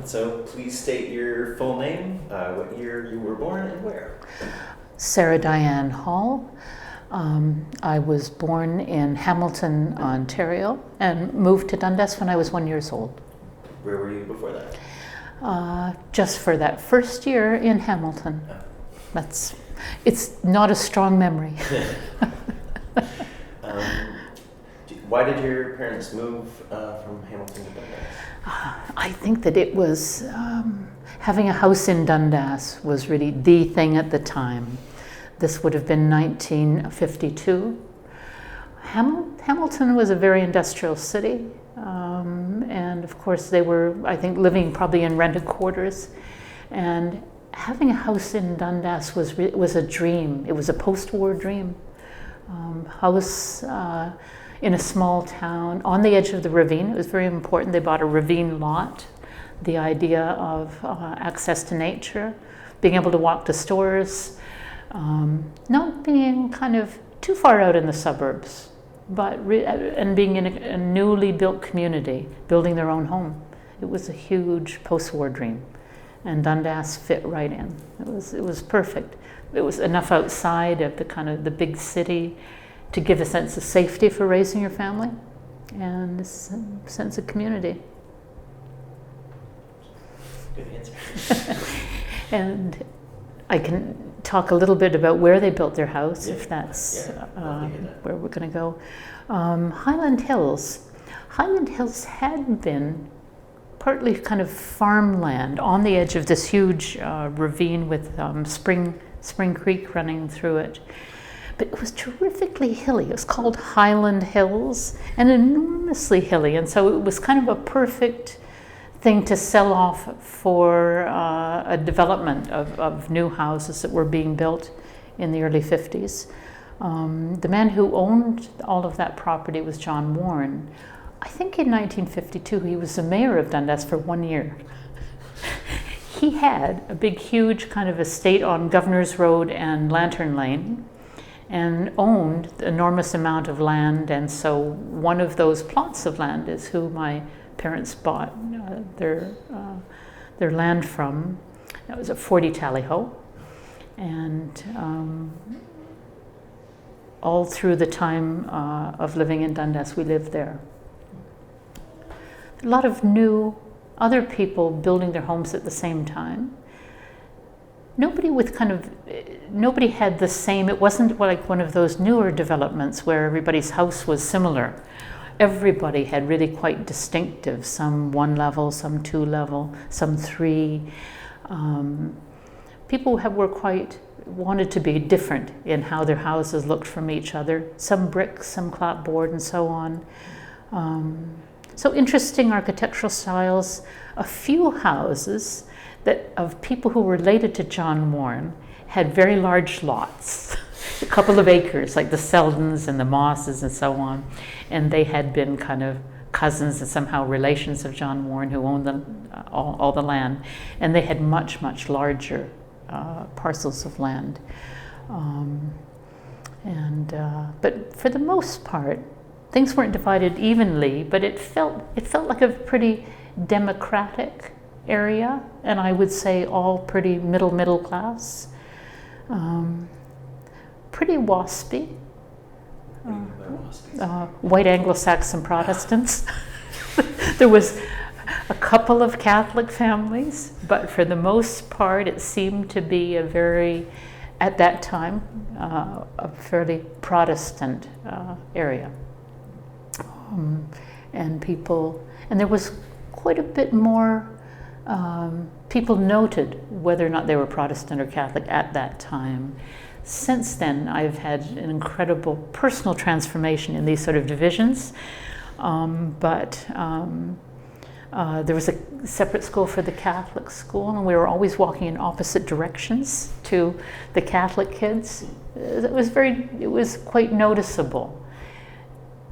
So please state your full name, what year you were born, and where. Sarah Diane Hall. I was born in Hamilton, Ontario, and moved to Dundas when I was 1 year old. Where were you before that? Just for that first year in Hamilton. It's not a strong memory. Why did your parents move from Hamilton to Dundas? I think that it was having a house in Dundas was really the thing at the time. This would have been 1952. Hamilton was a very industrial city, and of course they were, I think, living probably in rented quarters. And having a house in Dundas was a dream. It was a post-war dream. House in a small town on the edge of the ravine. It was very important. They bought a ravine lot. The idea of access to nature, being able to walk to stores, not being kind of too far out in the suburbs, but and being in a newly built community, building their own home. It was a huge post-war dream, and Dundas fit right in. It was perfect. It was enough outside of the kind of the big city to give a sense of safety for raising your family, and a sense of community. Good answer. And I can talk a little bit about where they built their house, if that's where we're going to go. Highland Hills. Highland Hills had been partly kind of farmland on the edge of this huge ravine with Spring Creek running through it. But it was terrifically hilly. It was called Highland Hills, and enormously hilly. And so it was kind of a perfect thing to sell off for a development of new houses that were being built in the early 50s. The man who owned all of that property was John Warren. I think in 1952 he was the mayor of Dundas for 1 year. He had a big, huge kind of estate on Governor's Road and Lantern Lane, and owned an enormous amount of land. And so one of those plots of land is who my parents bought their land from. That was at 40 Tally-Ho. And all through the time of living in Dundas, we lived there. A lot of new other people building their homes at the same time. Nobody had the same, it wasn't like one of those newer developments where everybody's house was similar. Everybody had really quite distinctive, some 1 level, some 2 level, some 3. People wanted to be different in how their houses looked from each other. Some bricks, some clapboard, and so on. So interesting architectural styles. A few houses of people who were related to John Warren had very large lots, a couple of acres, like the Seldons and the Mosses and so on. And they had been kind of cousins and somehow relations of John Warren, who owned all the land. And they had much, much larger parcels of land. But for the most part, things weren't divided evenly, but it felt like a pretty democratic area, and I would say all pretty middle class. Pretty waspy. White Anglo-Saxon Protestants. There was a couple of Catholic families, but for the most part it seemed to be at that time, a fairly Protestant area. And there was quite a bit more. People noted whether or not they were Protestant or Catholic at that time. Since then, I've had an incredible personal transformation in these sort of divisions. There was a separate school for the Catholic school, and we were always walking in opposite directions to the Catholic kids. It was quite noticeable.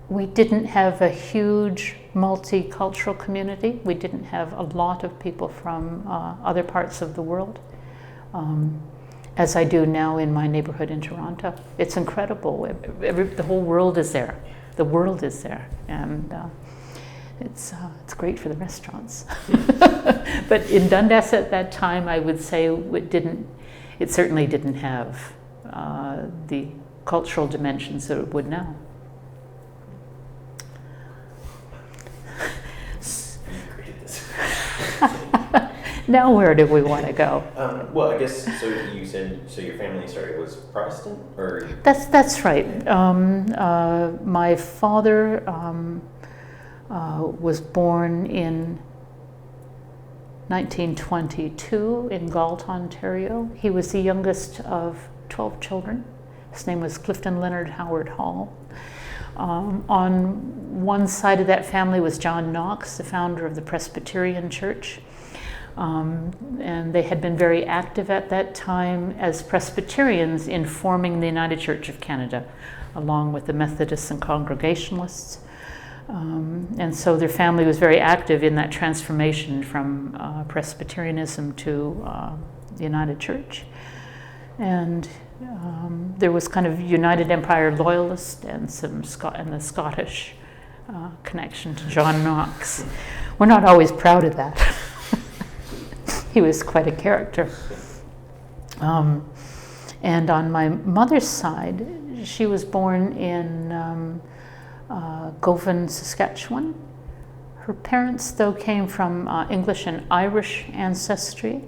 We didn't have a huge multicultural community. We didn't have a lot of people from other parts of the world, as I do now in my neighborhood in Toronto. It's incredible. The whole world is there. The world is there, and it's great for the restaurants. But in Dundas at that time, I would say it certainly didn't have the cultural dimensions that it would now. You created this. Now where do we want to go? Well, I guess, so you said, so your family started was Protestant, or? That's right. My father was born in 1922 in Galt, Ontario. He was the youngest of 12 children. His name was Clifton Leonard Howard Hall. On one side of that family was John Knox, the founder of the Presbyterian Church. And they had been very active at that time as Presbyterians in forming the United Church of Canada, along with the Methodists and Congregationalists. And so their family was very active in that transformation from Presbyterianism to the United Church. And there was kind of United Empire Loyalist and the Scottish connection to John Knox. We're not always proud of that. He was quite a character. And on my mother's side, she was born in Govan, Saskatchewan. Her parents, though, came from English and Irish ancestry.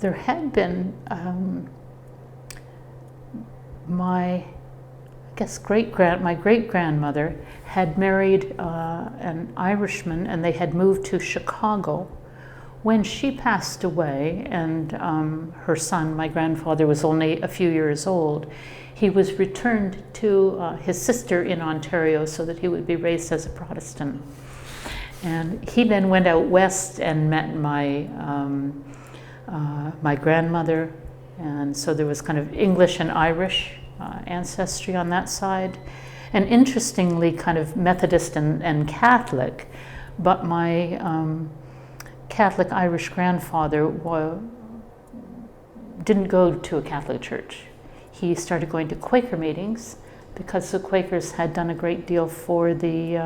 There had been my great-grandmother had married an Irishman, and they had moved to Chicago. When she passed away, and her son, my grandfather, was only a few years old, he was returned to his sister in Ontario so that he would be raised as a Protestant. And he then went out west and met my grandmother, and so there was kind of English and Irish ancestry on that side. And interestingly, kind of Methodist and Catholic, but my Catholic Irish grandfather didn't go to a Catholic church. He started going to Quaker meetings because the Quakers had done a great deal for the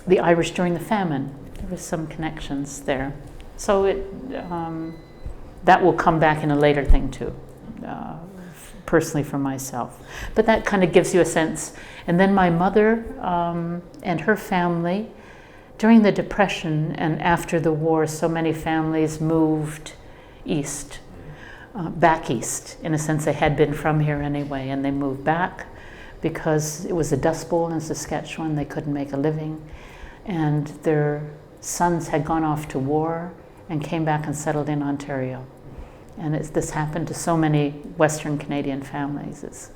Irish during the famine. There was some connections there. So that will come back in a later thing too, personally for myself. But that kind of gives you a sense. And then my mother and her family, during the Depression and after the war, so many families moved east, back east. In a sense, they had been from here anyway, and they moved back because it was a Dust Bowl in Saskatchewan. They couldn't make a living. And their sons had gone off to war and came back and settled in Ontario. And this happened to so many Western Canadian families.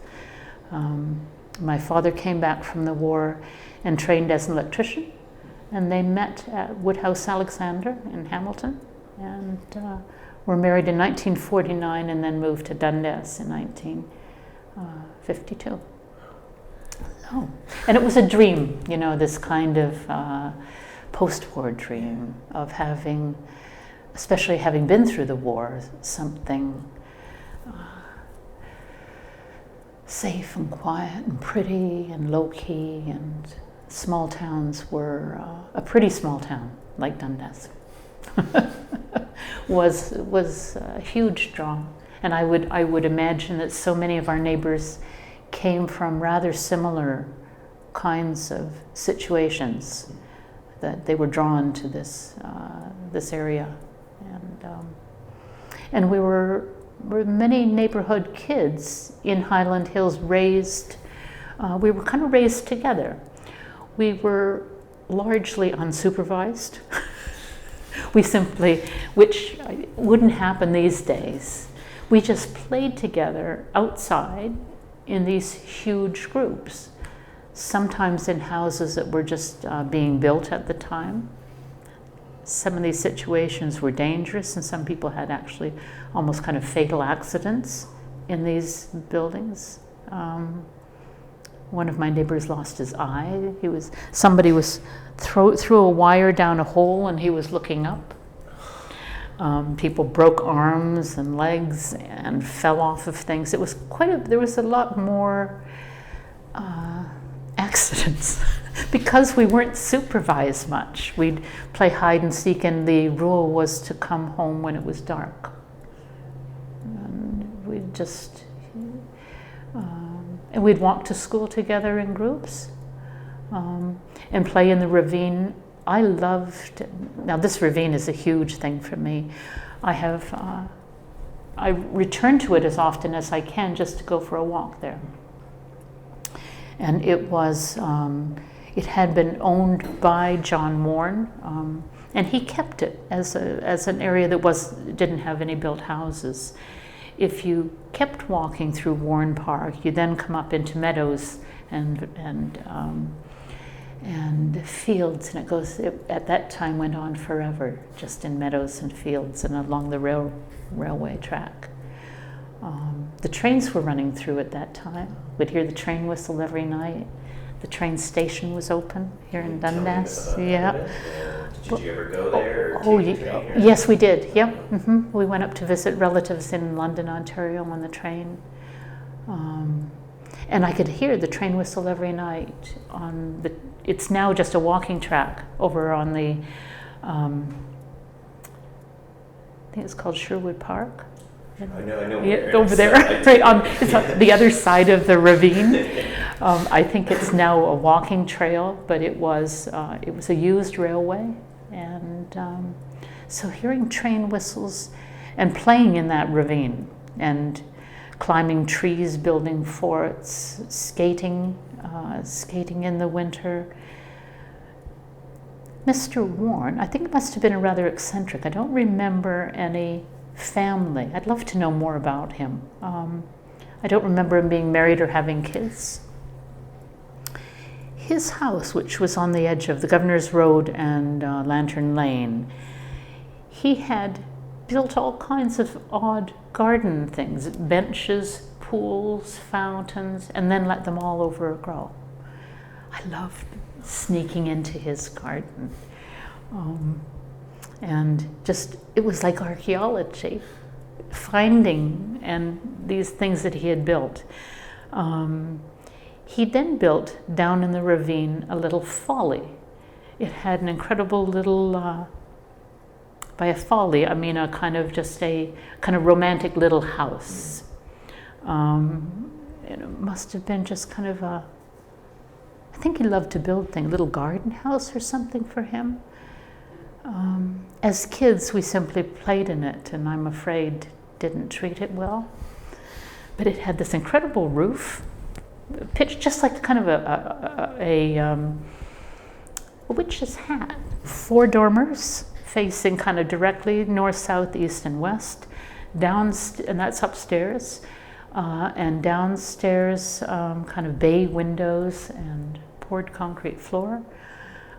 My father came back from the war and trained as an electrician. And they met at Woodhouse Alexander in Hamilton, and were married in 1949 and then moved to Dundas in 1952. So, and it was a dream, this kind of post-war dream of having, especially having been through the war, something safe and quiet and pretty and low-key, and small towns were, a pretty small town like Dundas was a huge draw. And I would imagine that so many of our neighbors came from rather similar kinds of situations that they were drawn to this area. And we were many neighborhood kids in Highland Hills raised, we were kind of raised together. We were largely unsupervised. We simply, which wouldn't happen these days, we just played together outside in these huge groups, sometimes in houses that were just being built at the time. Some of these situations were dangerous, and some people had actually almost kind of fatal accidents in these buildings. One of my neighbors lost his eye. Somebody threw a wire down a hole, and he was looking up. People broke arms and legs and fell off of things. It was there was a lot more accidents Because we weren't supervised much. We'd play hide and seek, and the rule was to come home when it was dark. And we'd just, and we'd walk to school together in groups, and play in the ravine. I loved, now this ravine is a huge thing for me. I return to it as often as I can just to go for a walk there. And it was, it had been owned by John Warren, and he kept it as an area that didn't have any built houses. If you kept walking through Warren Park, you then come up into meadows and fields, and at that time went on forever, just in meadows and fields and along the railway track. The trains were running through at that time. We'd hear the train whistle every night. The train station was open here in Dundas. Yeah. Did you ever go there? Yes, we did. Yep. Mm-hmm. We went up to visit relatives in London, Ontario on the train. And I could hear the train whistle every night. It's now just a walking track over on the, I think it's called Sherwood Park. I know. Yeah, over there, right on, it's on the other side of the ravine. I think it's now a walking trail, but it was a used railway, and so hearing train whistles and playing in that ravine and climbing trees, building forts, skating in the winter. Mr. Warren, I think it must have been a rather eccentric. I don't remember any family. I'd love to know more about him. I don't remember him being married or having kids. His house, which was on the edge of the Governor's Road and Lantern Lane, he had built all kinds of odd garden things, benches, pools, fountains, and then let them all overgrow. I loved sneaking into his garden. And just, it was like archaeology, finding and these things that he had built. He then built down in the ravine a little folly. It had an incredible little, by a folly, I mean a kind of romantic little house. It must have been just kind of I think he loved to build things, a little garden house or something for him. As kids, we simply played in it, and I'm afraid didn't treat it well. But it had this incredible roof, pitched just like kind of a witch's hat. 4 dormers facing kind of directly north, south, east, and west. And that's upstairs. And downstairs, kind of bay windows and poured concrete floor.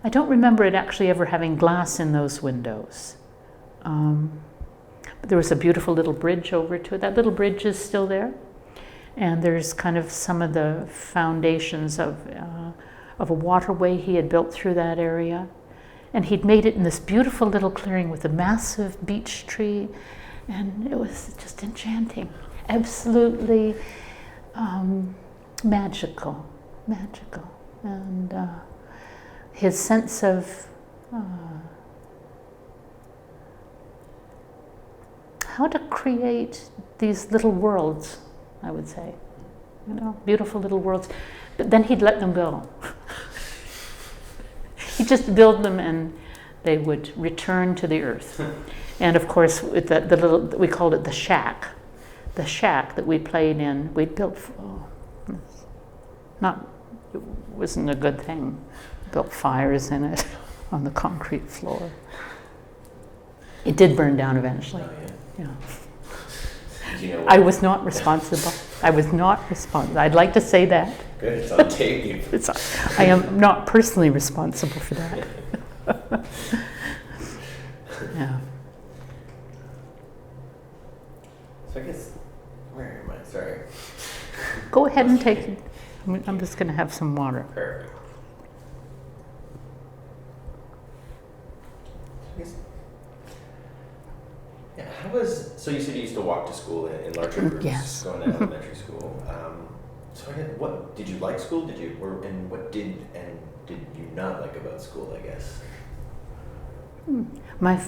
I don't remember it actually ever having glass in those windows. But there was a beautiful little bridge over to it. That little bridge is still there. And there's kind of some of the foundations of a waterway he had built through that area. And he'd made it in this beautiful little clearing with a massive beech tree. And it was just enchanting. Absolutely magical. And his sense of how to create these little worlds, I would say, beautiful little worlds, but then he'd let them go. He'd just build them and they would return to the earth. And of course, with the little, we called it the shack that we played in, we'd built, it wasn't a good thing. Built fires in it on the concrete floor. It did burn down eventually. Oh, yeah. Do you know I was not responsible. I'd like to say that. Good, it's on tape. I am not personally responsible for that. Yeah. So I guess, where am I? Sorry. Go ahead and take it. I'm just going to have some water. Perfect. Yeah, so you said you used to walk to school in larger groups, Yes. going to elementary school. So what did you like school? And what did you not like about school? I guess. My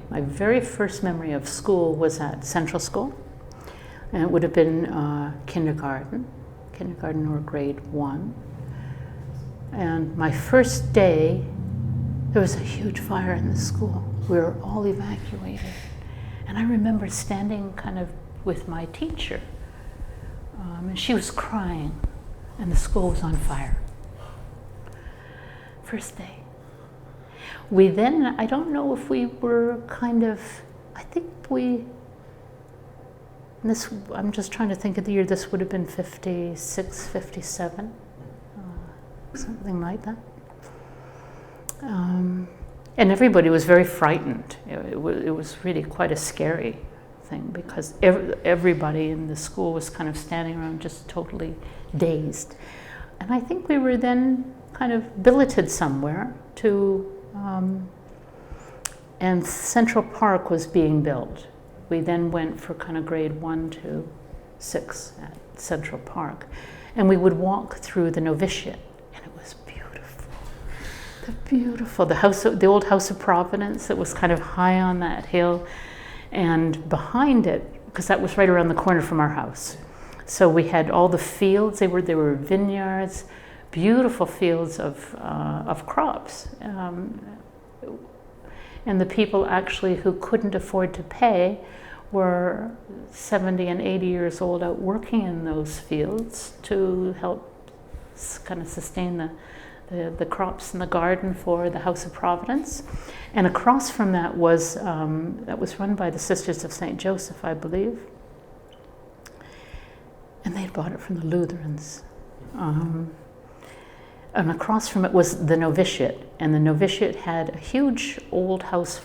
my very first memory of school was at Central School, and it would have been kindergarten or grade 1. And my first day, there was a huge fire in the school. We were all evacuated. And I remember standing kind of with my teacher, and she was crying, and the school was on fire. First day. We then, I don't know if we were kind of, I think I'm just trying to think of the year, this would have been 56, 57, something like that. And everybody was very frightened. It was really quite a scary thing because everybody in the school was kind of standing around just totally dazed. And I think we were then kind of billeted somewhere and Central Park was being built. We then went for kind of grade 1 to 6 at Central Park. And we would walk through the novitiate, and it was beautiful. The old House of Providence that was kind of high on that hill, and behind it, because that was right around the corner from our house. So we had all the fields. There were vineyards, beautiful fields of crops. And the people actually who couldn't afford to pay were 70 and 80 years old out working in those fields to help kind of sustain the crops in the garden for the House of Providence. And across from that was run by the Sisters of St. Joseph, I believe. And they'd bought it from the Lutherans. And across from it was the novitiate. And the novitiate had a huge old house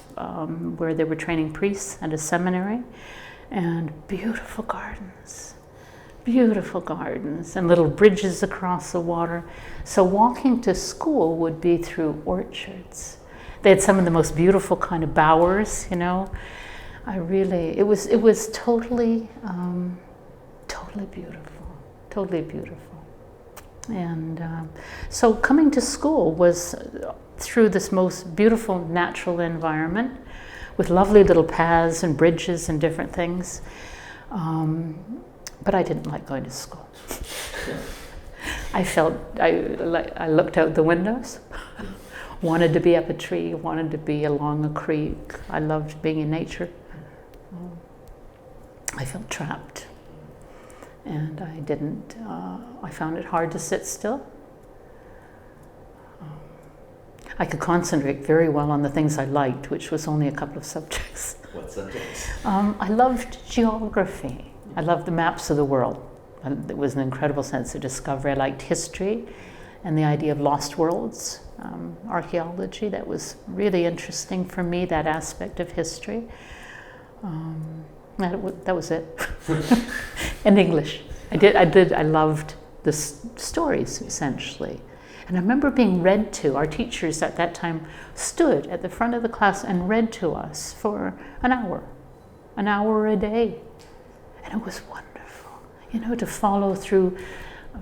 where they were training priests and a seminary. And beautiful gardens and little bridges across the water. So walking to school would be through orchards. They had some of the most beautiful kind of bowers, you know. It was totally beautiful. And so coming to school was through this most beautiful natural environment with lovely little paths and bridges and different things. But I didn't like going to school. I looked out the windows, wanted to be up a tree, wanted to be along a creek. I loved being in nature. I felt trapped. And I found it hard to sit still. I could concentrate very well on the things I liked, which was only a couple of subjects. What subjects? I loved geography. I loved the maps of the world. It was an incredible sense of discovery. I liked history and the idea of lost worlds, archaeology. That was really interesting for me, that aspect of history. That was it. And English. I loved the stories, essentially. And I remember being read to. Our teachers at that time stood at the front of the class and read to us for an hour a day. And it was wonderful, you know, to follow through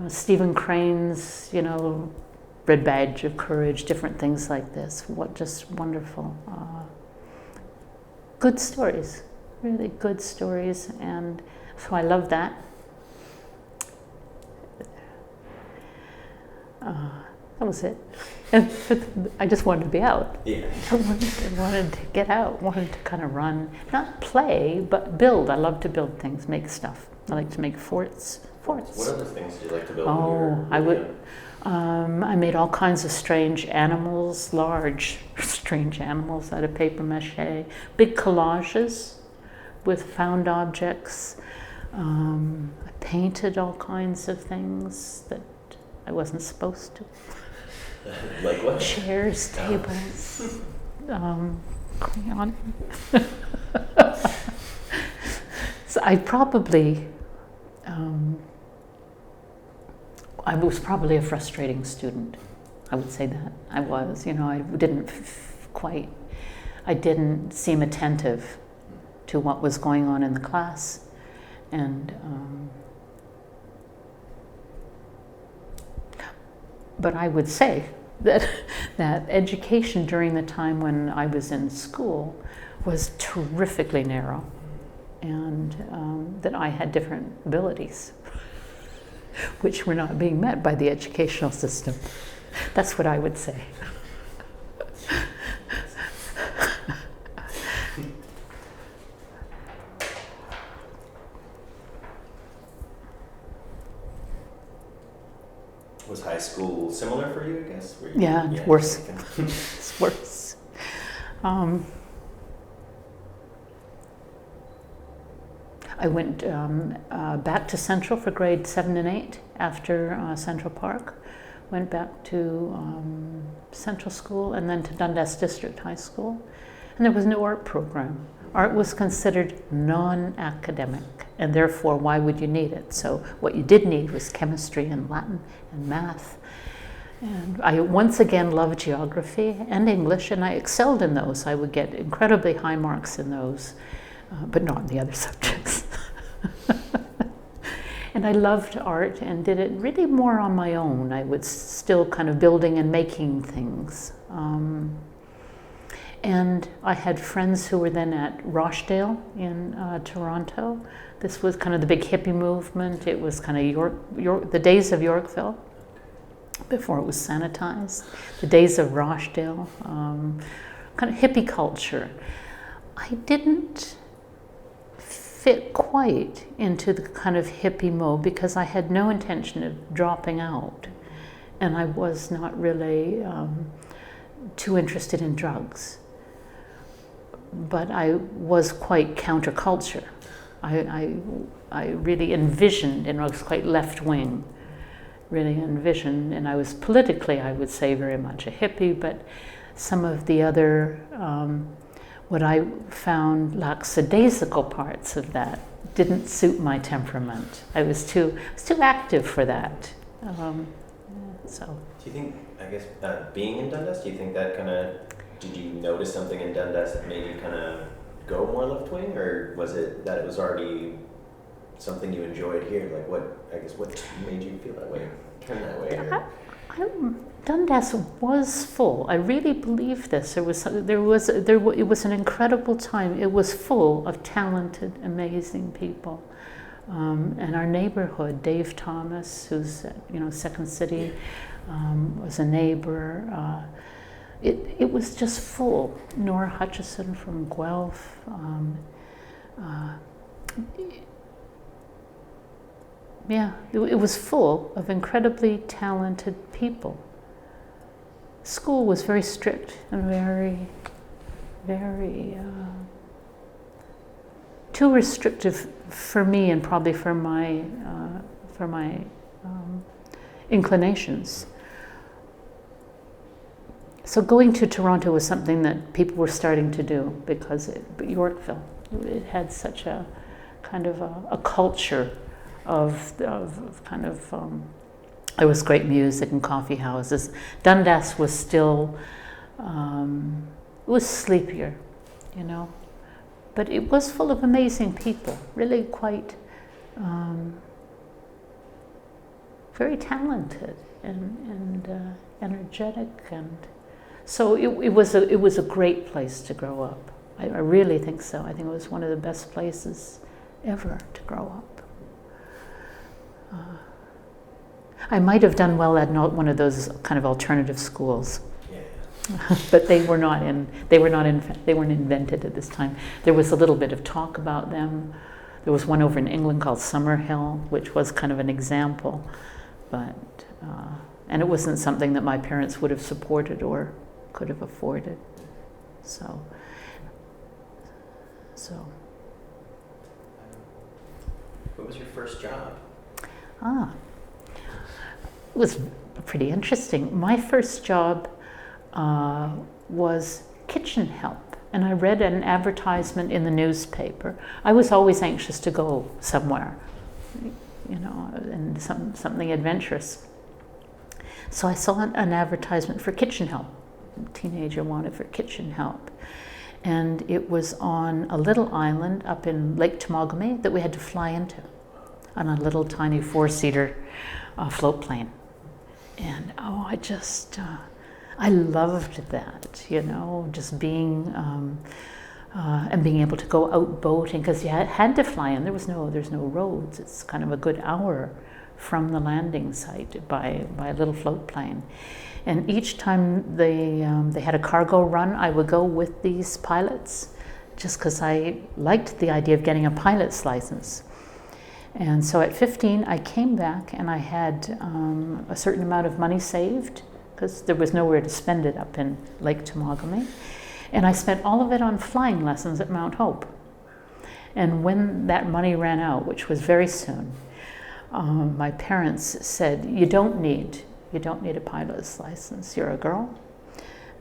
Stephen Crane's, you know, Red Badge of Courage, different things like this. What just wonderful. Good stories, really good stories. And so I love that. That was it. And I just wanted to be out. Yeah. I wanted to get out, wanted to kind of run, not play, but build. I love to build things, make stuff. I like to make forts. What other things did you like to build? I made all kinds of strange animals, large strange animals out of paper mache, big collages with found objects. I painted all kinds of things that I wasn't supposed to. Like what? Chairs, tables, crayon. So I was probably a frustrating student. I would say that. I was, you know, I didn't seem attentive to what was going on in the class. And But I would say that education during the time when I was in school was terrifically narrow, and that I had different abilities, which were not being met by the educational system. That's what I would say. Was high school similar for you, I guess? Yeah, it's worse. It's worse. I went back to Central for grade 7 and 8 after Central Park. Went back to Central School and then to Dundas District High School. And there was no art program. Art was considered non-academic, and therefore why would you need it? So what you did need was chemistry and Latin and math. And I once again loved geography and English, and I excelled in those. I would get incredibly high marks in those, but not in the other subjects. And I loved art and did it really more on my own. I was still kind of building and making things. And I had friends who were then at Rochdale in Toronto. This was kind of the big hippie movement. It was kind of the days of Yorkville, before it was sanitized. The days of Rochdale, kind of hippie culture. I didn't fit quite into the kind of hippie mode because I had no intention of dropping out. And I was not really too interested in drugs. But I was quite counterculture. I really envisioned, and I was quite left-wing, really envisioned, and I was politically, I would say, very much a hippie, but some of the other, what I found lackadaisical parts of that didn't suit my temperament. I was too active for that. So. Do you think, I guess, being in Dundas, do you think that kind of, did you notice something in Dundas that made you kind of go more left-wing, or was it that it was already something you enjoyed here? Like what made you feel that way, turn that way? Dundas was full. I really believe this. It was an incredible time. It was full of talented, amazing people. And our neighborhood, Dave Thomas, who's Second City, was a neighbor. It was just full. Nora Hutchison from Guelph. It was full of incredibly talented people. School was very strict and very, very too restrictive for me and probably for my inclinations. So going to Toronto was something that people were starting to do because Yorkville, it had such a kind of a culture of kind of, there was great music and coffee houses. Dundas was still, it was sleepier, but it was full of amazing people, really quite very talented and energetic, and so it was a great place to grow up. I really think so. I think it was one of the best places ever to grow up. I might have done well at one of those kind of alternative schools, but they weren't invented at this time. There was a little bit of talk about them. There was one over in England called Summerhill, which was kind of an example, but and it wasn't something that my parents would have supported or could have afforded. So. What was your first job? It was pretty interesting. My first job was kitchen help, and I read an advertisement in the newspaper. I was always anxious to go somewhere, and something adventurous. So I saw an advertisement for kitchen help. A teenager wanted for kitchen help. And it was on a little island up in Lake Temagami that we had to fly into on a little tiny 4-seater float plane. And I just, I loved that, just being, and being able to go out boating, because you had to fly in. There's no roads. It's kind of a good hour from the landing site by a little float plane. And each time they had a cargo run, I would go with these pilots, just because I liked the idea of getting a pilot's license. And so at 15, I came back and I had a certain amount of money saved, because there was nowhere to spend it up in Lake Temagami. And I spent all of it on flying lessons at Mount Hope. And when that money ran out, which was very soon, my parents said, you don't need a pilot's license. You're a girl.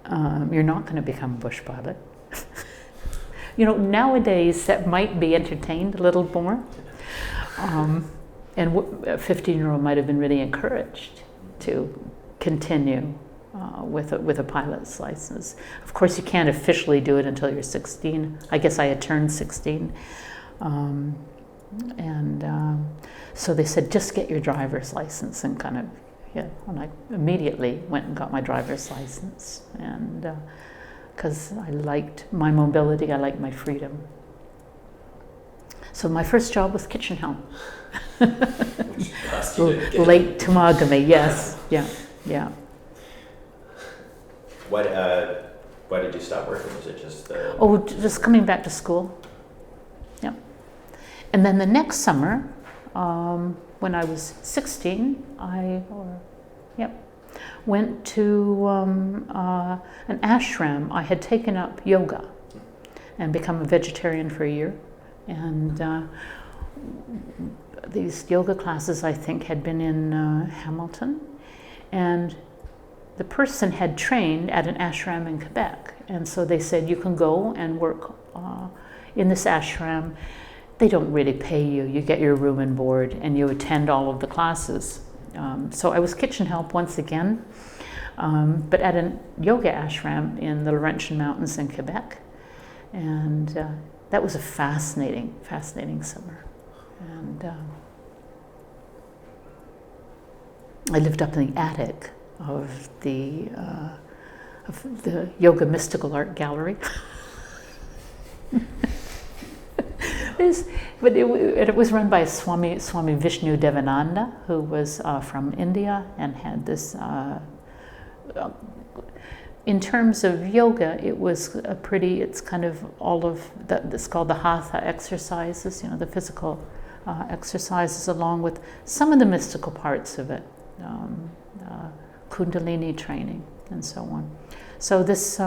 You're not going to become a bush pilot. Nowadays that might be entertained a little more. And a 15-year-old might have been really encouraged to continue with a pilot's license. Of course, you can't officially do it until you're 16. I guess I had turned 16. So they said, just get your driver's license, and kind of, and I immediately went and got my driver's license. And because I liked my mobility, I liked my freedom. So my first job was kitchen help. Lake Temagami, yes, yeah. Why did you stop working? Was it just just coming back to school. Yeah. And then the next summer, when I was 16, went to an ashram. I had taken up yoga and become a vegetarian for a year. And these yoga classes, I think, had been in Hamilton. And the person had trained at an ashram in Quebec. And so they said, you can go and work in this ashram. They don't really pay you. You get your room and board, and you attend all of the classes. So I was kitchen help once again, but at a yoga ashram in the Laurentian Mountains in Quebec. And that was a fascinating summer. And I lived up in the attic of the Yoga Mystical Art Gallery. But it was run by Swami Vishnu Devananda, who was from India and had this. In terms of yoga, it's kind of all of it's called the Hatha exercises, the physical exercises, along with some of the mystical parts of it, Kundalini training and so on. So this,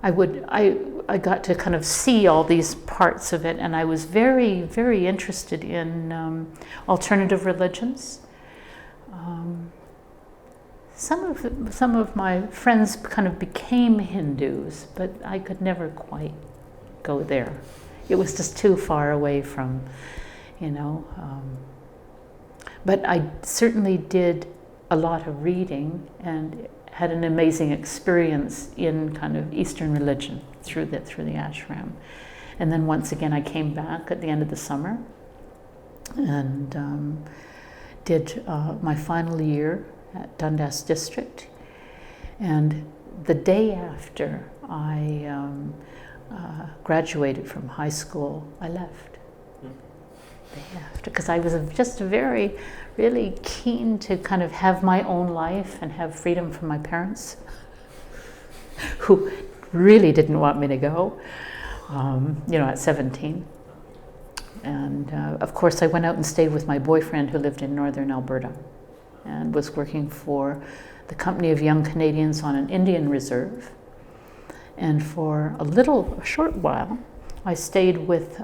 I got to kind of see all these parts of it, and I was very, very interested in alternative religions. Some of my friends kind of became Hindus, but I could never quite go there. It was just too far away from, but I certainly did a lot of reading and had an amazing experience in kind of Eastern religion through the ashram. And then once again, I came back at the end of the summer and did my final year at Dundas District. And the day after I graduated from high school, I left. The day after, because I was just really keen to kind of have my own life and have freedom from my parents, who really didn't want me to go, at 17. And of course, I went out and stayed with my boyfriend, who lived in northern Alberta and was working for the Company of Young Canadians on an Indian reserve. And for a short while, I stayed with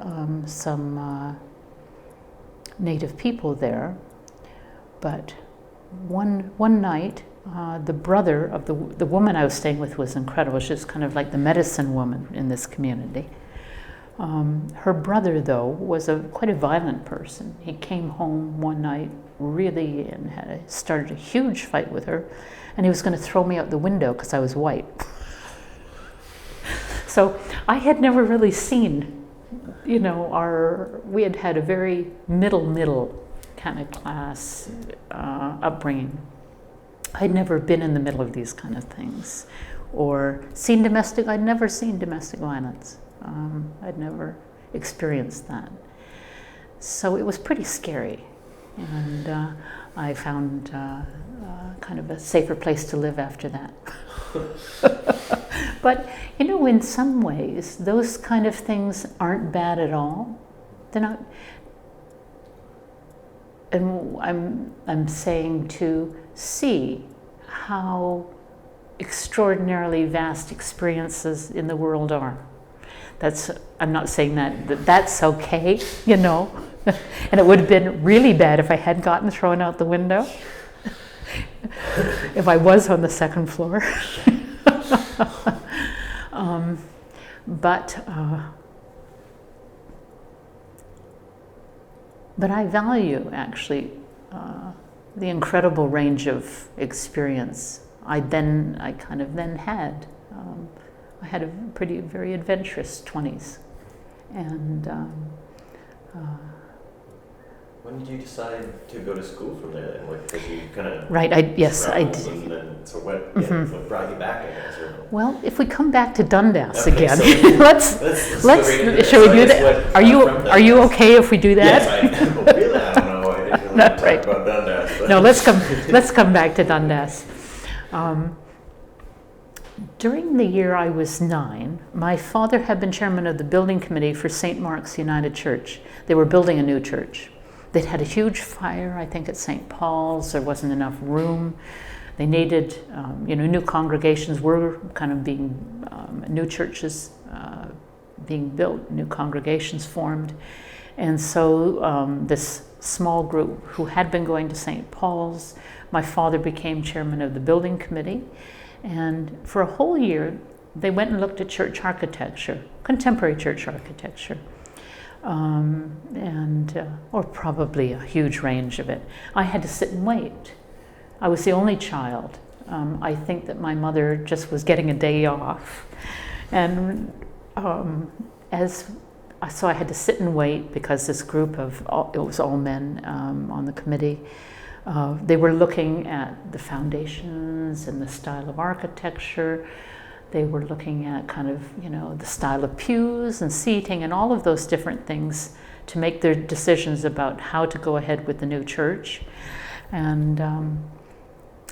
some Native people there. But one night, the brother of the woman I was staying with was incredible. She was kind of like the medicine woman in this community. Her brother, though, was quite a violent person. He came home one night really and started a huge fight with her, and he was going to throw me out the window because I was white. So I had never really seen, we had had a very middle kind of class upbringing. I'd never been in the middle of these kind of things, or I'd never seen domestic violence. I'd never experienced that. So it was pretty scary, and I found kind of a safer place to live after that. But, you know, in some ways, those kind of things aren't bad at all. They're not. And I'm saying to see how extraordinarily vast experiences in the world are. I'm not saying that's okay, you know. And it would have been really bad if I had gotten thrown out the window. If I was on the second floor. But I value, actually, the incredible range of experience I kind of then had. I had a very adventurous 20s. And when did you decide to go to school from there then? Because you kind of... Right, yes, I did. So what brought you back, I guess? Well, if we come back to Dundas again, so let's shall we do that? Are you okay if we do that? Yes, I don't know. I didn't really talk about Dundas. But. No, let's come back to Dundas. During the year I was 9, my father had been chairman of the building committee for St. Mark's United Church. They were building a new church. They'd had a huge fire, I think, at St. Paul's. There wasn't enough room. They needed, new congregations were kind of being, new churches being built, new congregations formed. And so this small group who had been going to St. Paul's, my father became chairman of the building committee. And for a whole year, they went and looked at church architecture, contemporary church architecture. Or probably a huge range of it. I had to sit and wait. I was the only child. I think that my mother just was getting a day off. And so I had to sit and wait because this group it was all men on the committee. They were looking at the foundations and the style of architecture. They were looking at kind of, the style of pews and seating and all of those different things to make their decisions about how to go ahead with the new church. And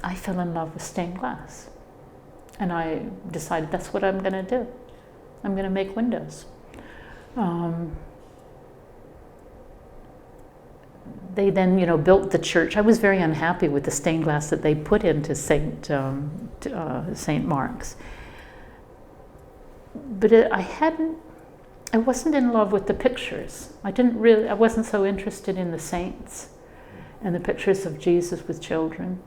I fell in love with stained glass. And I decided that's what I'm going to do. I'm going to make windows. They then, built the church. I was very unhappy with the stained glass that they put into St. Mark's. But I wasn't in love with the pictures. I wasn't so interested in the saints and the pictures of Jesus with children.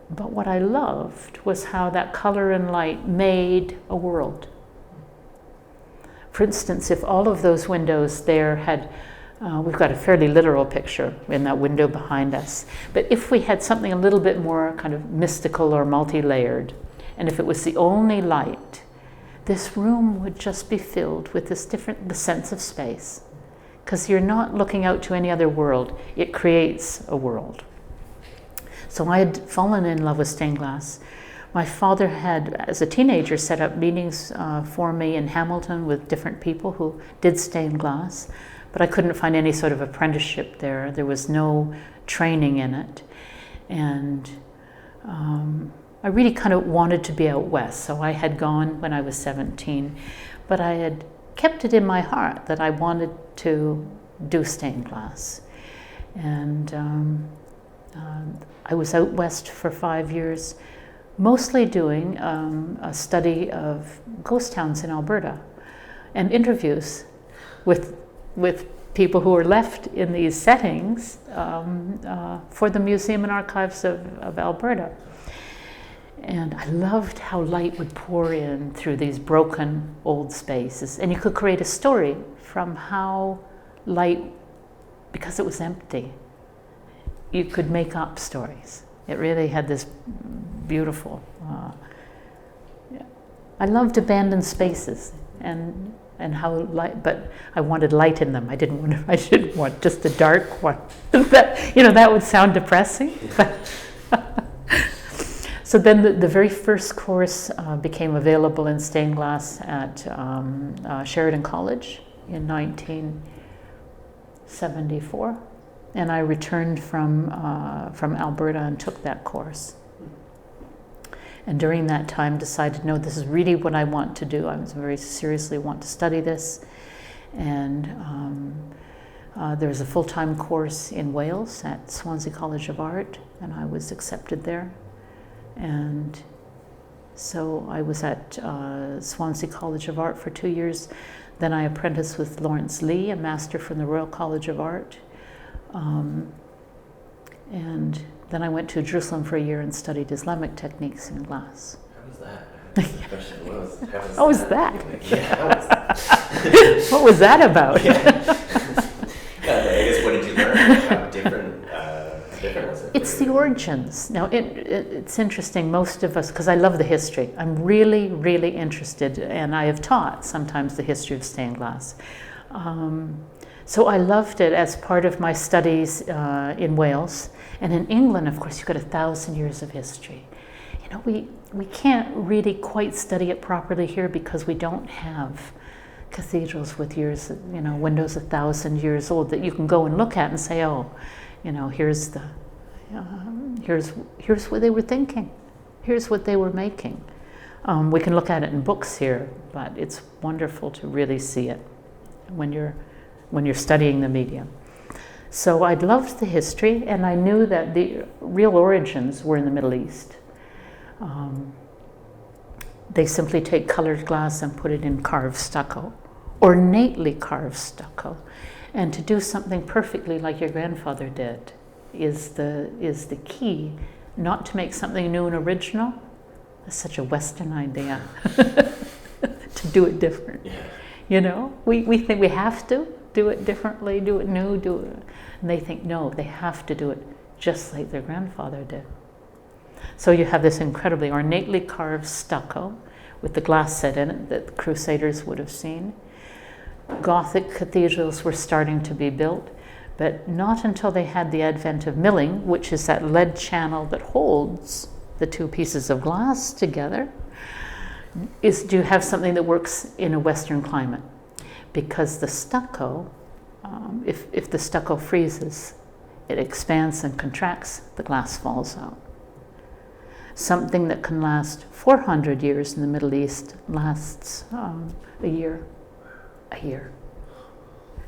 But what I loved was how that color and light made a world. For instance, if all of those windows there had, we've got a fairly literal picture in that window behind us, but if we had something a little bit more kind of mystical or multi-layered, and if it was the only light, this room would just be filled with the sense of space. Because you're not looking out to any other world, it creates a world. So I had fallen in love with stained glass. My father had, as a teenager, set up meetings for me in Hamilton with different people who did stained glass, but I couldn't find any sort of apprenticeship there. There was no training in it. And I really kind of wanted to be out west, so I had gone when I was 17, but I had kept it in my heart that I wanted to do stained glass. And I was out west for 5 years, mostly doing a study of ghost towns in Alberta and interviews with people who were left in these settings for the Museum and Archives of Alberta. And I loved how light would pour in through these broken old spaces. And you could create a story from how light, because it was empty, you could make up stories. It really had this beautiful, I loved abandoned spaces. And and how light, but I wanted light in them. I didn't want just a dark one. That would sound depressing. So then the very first course became available in stained glass at Sheridan College in 1974, and I returned from Alberta and took that course. And during that time decided, no, this is really what I want to do. I was very seriously want to study this. And there was a full-time course in Wales at Swansea College of Art, and I was accepted there. And so I was at Swansea College of Art for 2 years. Then I apprenticed with Lawrence Lee, a master from the Royal College of Art. And then I went to Jerusalem for a year and studied Islamic techniques in glass. How was that? The question was, how was that? Yeah, how was that? What was that about? Yeah. I guess, what did you learn? How different was it? It's the origins. Now, it's interesting, most of us, because I love the history. I'm really, really interested, and I have taught sometimes the history of stained glass. So I loved it as part of my studies in Wales. And in England, of course, you've got 1,000 years of history. We can't really quite study it properly here because we don't have cathedrals with years, windows 1,000 years old that you can go and look at and say, oh, here's what they were thinking. Here's what they were making. We can look at it in books here, but it's wonderful to really see it when you're studying the medium. So I loved the history, and I knew that the real origins were in the Middle East. They simply take colored glass and put it in carved stucco, ornately carved stucco. And to do something perfectly like your grandfather did is the key, not to make something new and original. That's such a Western idea, to do it different. Yeah. We think we have to do it differently, do it new, do it. And they think, no, they have to do it just like their grandfather did. So you have this incredibly ornately carved stucco with the glass set in it that the Crusaders would have seen. Gothic cathedrals were starting to be built, but not until they had the advent of milling, which is that lead channel that holds the two pieces of glass together, do you have something that works in a Western climate. Because the stucco, if the stucco freezes, it expands and contracts, the glass falls out. Something that can last 400 years in the Middle East lasts a year.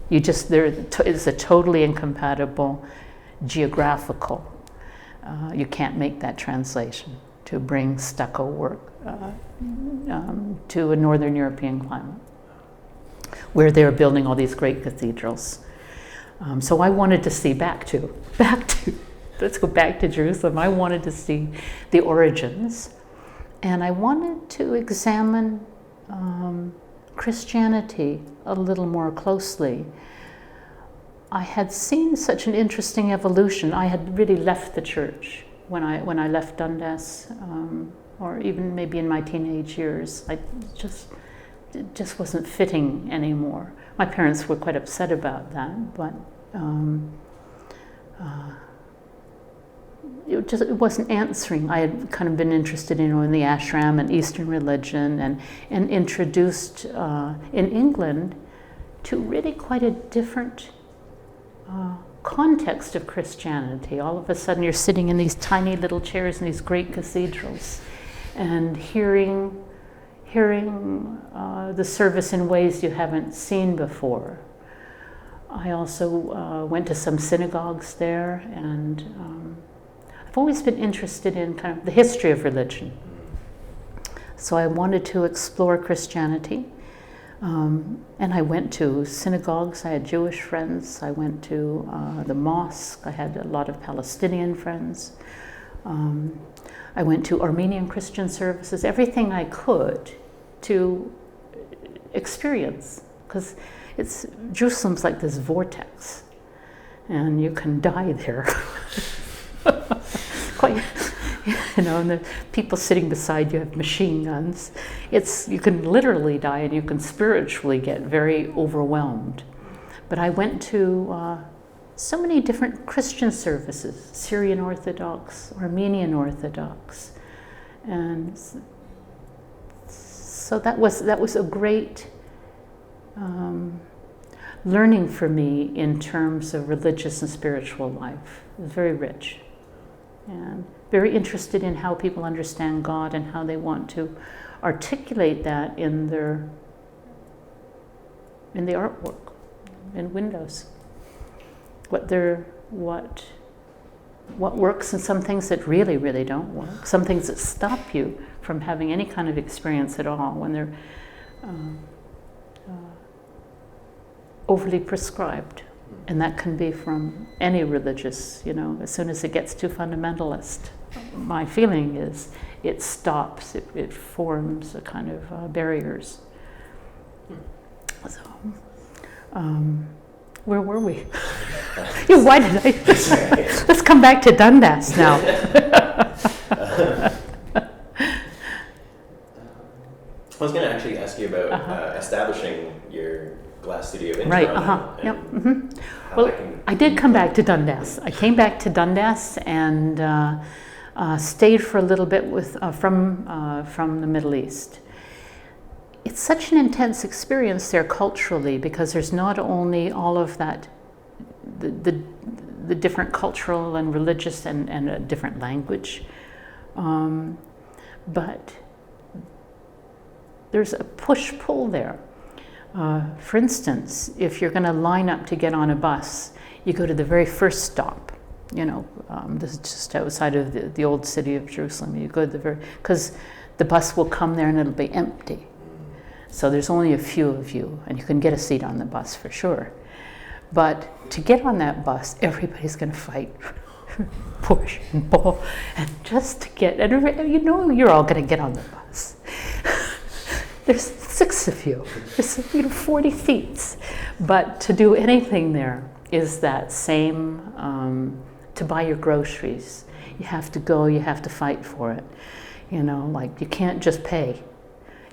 It's a totally incompatible geographical. You can't make that translation to bring stucco work to a Northern European climate, where they're building all these great cathedrals. So I wanted to see let's go back to Jerusalem. I wanted to see the origins, and I wanted to examine Christianity a little more closely. I had seen such an interesting evolution. I had really left the church when I left Dundas, or even maybe in my teenage years. It just wasn't fitting anymore. My parents were quite upset about that, but it wasn't answering. I had kind of been interested in the ashram and Eastern religion, and introduced in England to really quite a different context of Christianity. All of a sudden you're sitting in these tiny little chairs in these great cathedrals and hearing the service in ways you haven't seen before. I also went to some synagogues there, and I've always been interested in kind of the history of religion. So I wanted to explore Christianity, and I went to synagogues. I had Jewish friends. I went to the mosque. I had a lot of Palestinian friends. I went to Armenian Christian services, everything I could to experience, because Jerusalem's like this vortex, and you can die there. you know, and the people sitting beside you have machine guns. You can literally die, and you can spiritually get very overwhelmed. But I went to so many different Christian services, Syrian Orthodox, Armenian Orthodox, and so that was a great learning for me in terms of religious and spiritual life. It was very rich, and very interested in how people understand God and how they want to articulate that in the artwork, in windows. What works, and some things that really, really don't work. Some things that stop you from having any kind of experience at all when they're overly prescribed. And that can be from any religious, you know, as soon as it gets too fundamentalist. My feeling is it stops, it forms a kind of barriers. So, where were we? Yeah, why did I? Let's come back to Dundas now. I was going to actually ask you about establishing your glass studio in Right. Toronto. Yep. Mm-hmm. Well, I did come back to Dundas. I came back to Dundas and stayed for a little bit with from the Middle East. It's such an intense experience there culturally, because there's not only all of that, the different cultural and religious and a different language, but there's a push-pull there. For instance, if you're going to line up to get on a bus, you go to the very first stop. You know, this is just outside of the old city of Jerusalem. You go to because the bus will come there and it'll be empty. So there's only a few of you, and you can get a seat on the bus for sure. But to get on that bus, everybody's going to fight, push and pull, and just to get, and you know you're all going to get on the bus. There's 6 of you. There's 40 seats. But to do anything there is that same, to buy your groceries. You have to go, you have to fight for it. You know, like you can't just pay.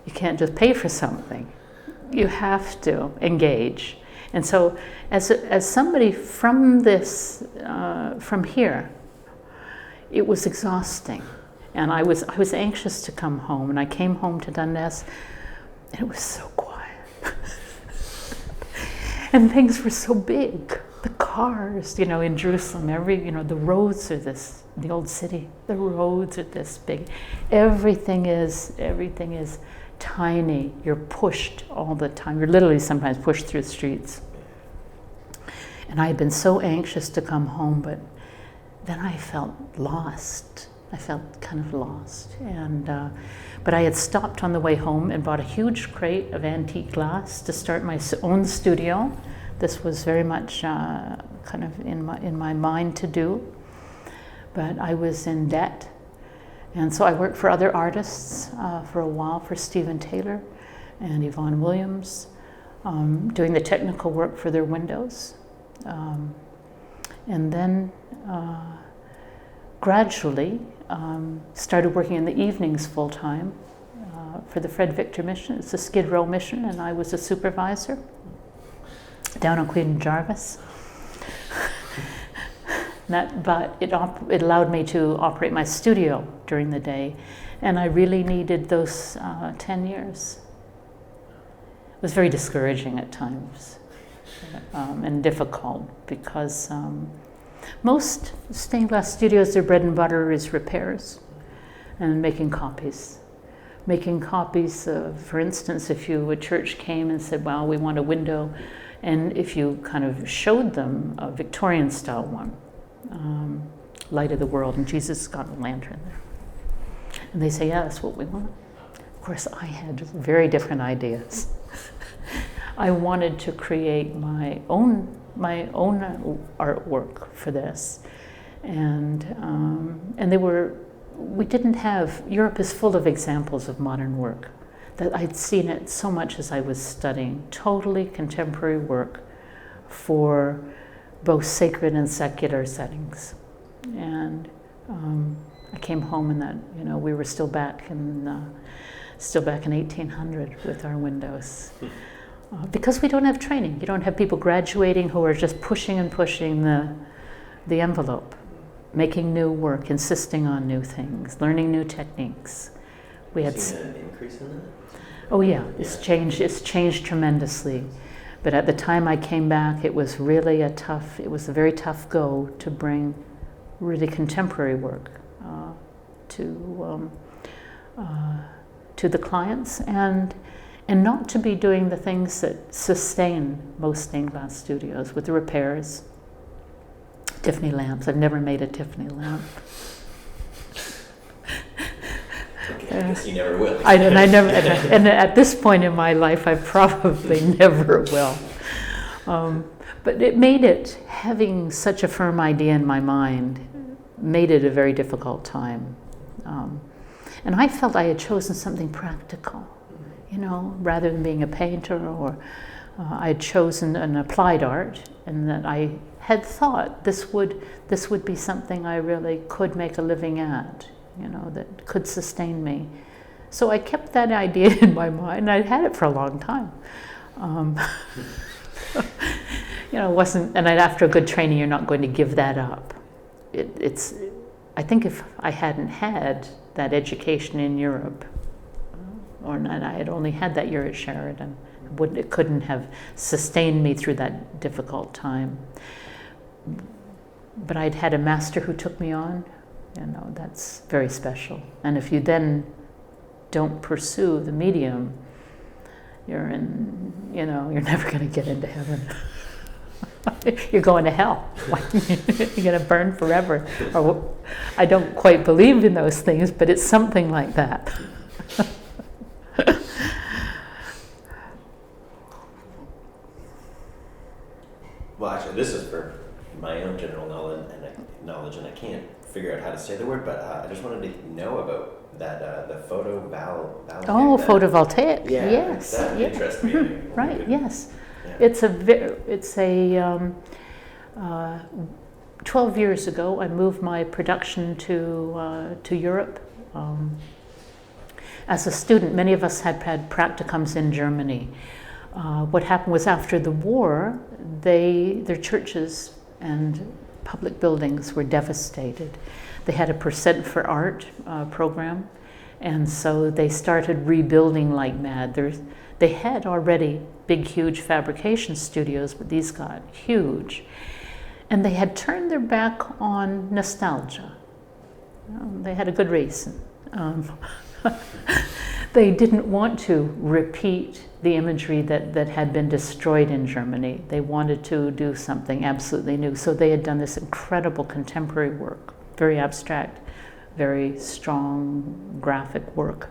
You can't just pay for something. You have to engage. And so as somebody from this, from here, it was exhausting. And I was anxious to come home. And I came home to Dundas, and it was so quiet. And things were so big. The cars, you know, in Jerusalem, the roads are this, the old city, the roads are this big. Everything is tiny. You're pushed all the time. You're literally sometimes pushed through the streets. And I had been so anxious to come home, but then I felt lost. I felt kind of lost. And but I had stopped on the way home and bought a huge crate of antique glass to start my own studio. This was very much kind of in my mind to do. But I was in debt. And so I worked for other artists for a while, for Stephen Taylor and Yvonne Williams, doing the technical work for their windows. And then gradually started working in the evenings full time for the Fred Victor Mission. It's a Skid Row mission, and I was a supervisor down on Queen and Jarvis. But it allowed me to operate my studio during the day, and I really needed those 10 years. It was very discouraging at times, and difficult, because most stained glass studios, their bread and butter is repairs and making copies. Making copies of, for instance, if a church came and said, well, we want a window, and if you kind of showed them a Victorian style one, Light of the World, and Jesus has got a lantern there. And they say, yeah, that's what we want. Of course, I had very different ideas. I wanted to create my own artwork for this. And we didn't have, Europe is full of examples of modern work. That I'd seen it so much as I was studying, totally contemporary work for both sacred and secular settings. And I came home and that, we were still back in 1800 with our windows. Because we don't have training. You don't have people graduating who are just pushing and pushing the envelope, making new work, insisting on new things, learning new techniques. We had seen an increase in that? Oh yeah, it's changed tremendously. But at the time I came back, it was really a very tough go to bring really contemporary work to the clients, and not to be doing the things that sustain most stained glass studios with the repairs. Tiffany lamps. I've never made a Tiffany lamp. Okay, I guess you never will. And at this point in my life, I probably never will. But it made it, having such a firm idea in my mind, made it a very difficult time. And I felt I had chosen something practical, rather than being a painter, or I had chosen an applied art, and that I had thought this would be something I really could make a living at, that could sustain me. So I kept that idea in my mind. I'd had it for a long time. Wasn't, and after a good training, you're not going to give that up. I think if I hadn't had that education in Europe, or not, I had only had that year at Sheridan, it couldn't have sustained me through that difficult time. But I'd had a master who took me on, that's very special. And if you then don't pursue the medium, you're never going to get into heaven. You're going to hell. You're going to burn forever. Or I don't quite believe in those things, but it's something like that. Well, actually, this is for my own general knowledge, and I can't figure out how to say the word, but I just wanted to know about that, the photovoltaic. Oh, photovoltaic. Yeah, yes. That interests me. Right. Yes. Yeah. It's a 12 years ago, I moved my production to Europe. As a student, many of us had practicums in Germany. What happened was, after the war, their churches and public buildings were devastated. They had a Percent for Art program, and so they started rebuilding like mad. They had already big, huge fabrication studios, but these got huge. And they had turned their back on nostalgia. They had a good reason. They didn't want to repeat the imagery that had been destroyed in Germany. They wanted to do something absolutely new. So they had done this incredible contemporary work, very abstract, very strong graphic work.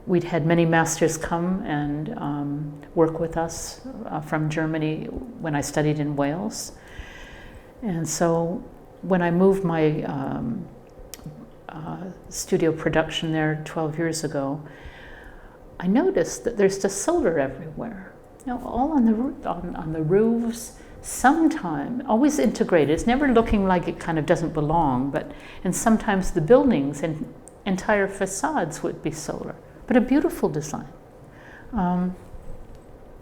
We'd had many masters come and work with us from Germany when I studied in Wales. And so when I moved my studio production there 12 years ago, I noticed that there's just solar everywhere. All on the roofs, always integrated. It's never looking like it kind of doesn't belong, and sometimes the buildings and entire facades would be solar. But a beautiful design.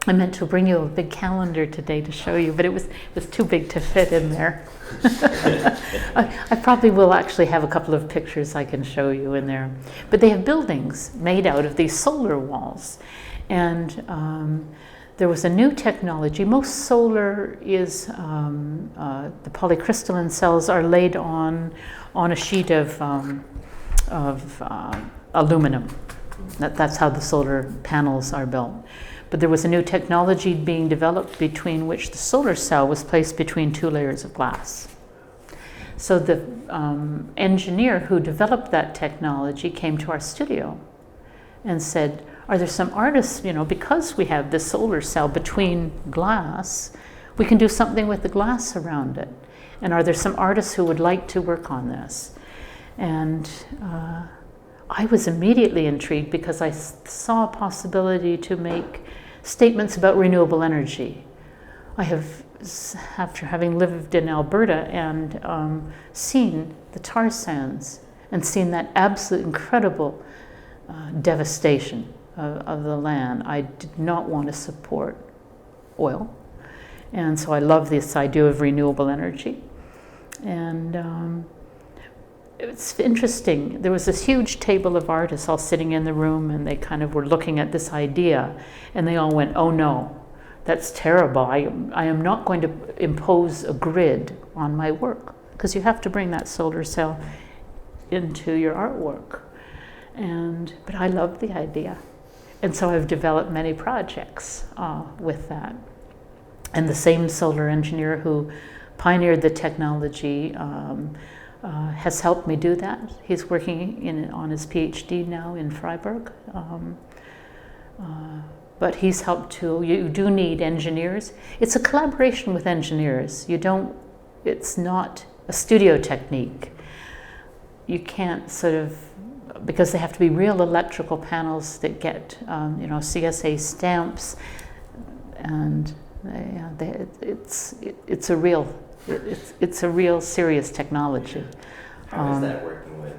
I meant to bring you a big calendar today to show you, but it was too big to fit in there. I probably will actually have a couple of pictures I can show you in there. But they have buildings made out of these solar walls. And there was a new technology. Most solar is, the polycrystalline cells are laid on a sheet of aluminum. That's how the solar panels are built. But there was a new technology being developed, between which the solar cell was placed between two layers of glass. So the engineer who developed that technology came to our studio and said, are there some artists, because we have this solar cell between glass, we can do something with the glass around it. And are there some artists who would like to work on this? And I was immediately intrigued, because I saw a possibility to make statements about renewable energy. I have, after having lived in Alberta and seen the tar sands and seen that absolute incredible devastation of the land, I did not want to support oil. And so I love this idea of renewable energy. And it's interesting. There was this huge table of artists all sitting in the room, and they kind of were looking at this idea, and they all went, "Oh no, that's terrible. I am not going to impose a grid on my work," because you have to bring that solar cell into your artwork. But I love the idea. And so I've developed many projects with that. And the same solar engineer who pioneered the technology has helped me do that. He's working on his PhD now in Freiburg. But he's helped too. You do need engineers. It's a collaboration with engineers. It's not a studio technique. You can't sort of, because they have to be real electrical panels that get, CSA stamps, and it's a real serious technology. How is that working with?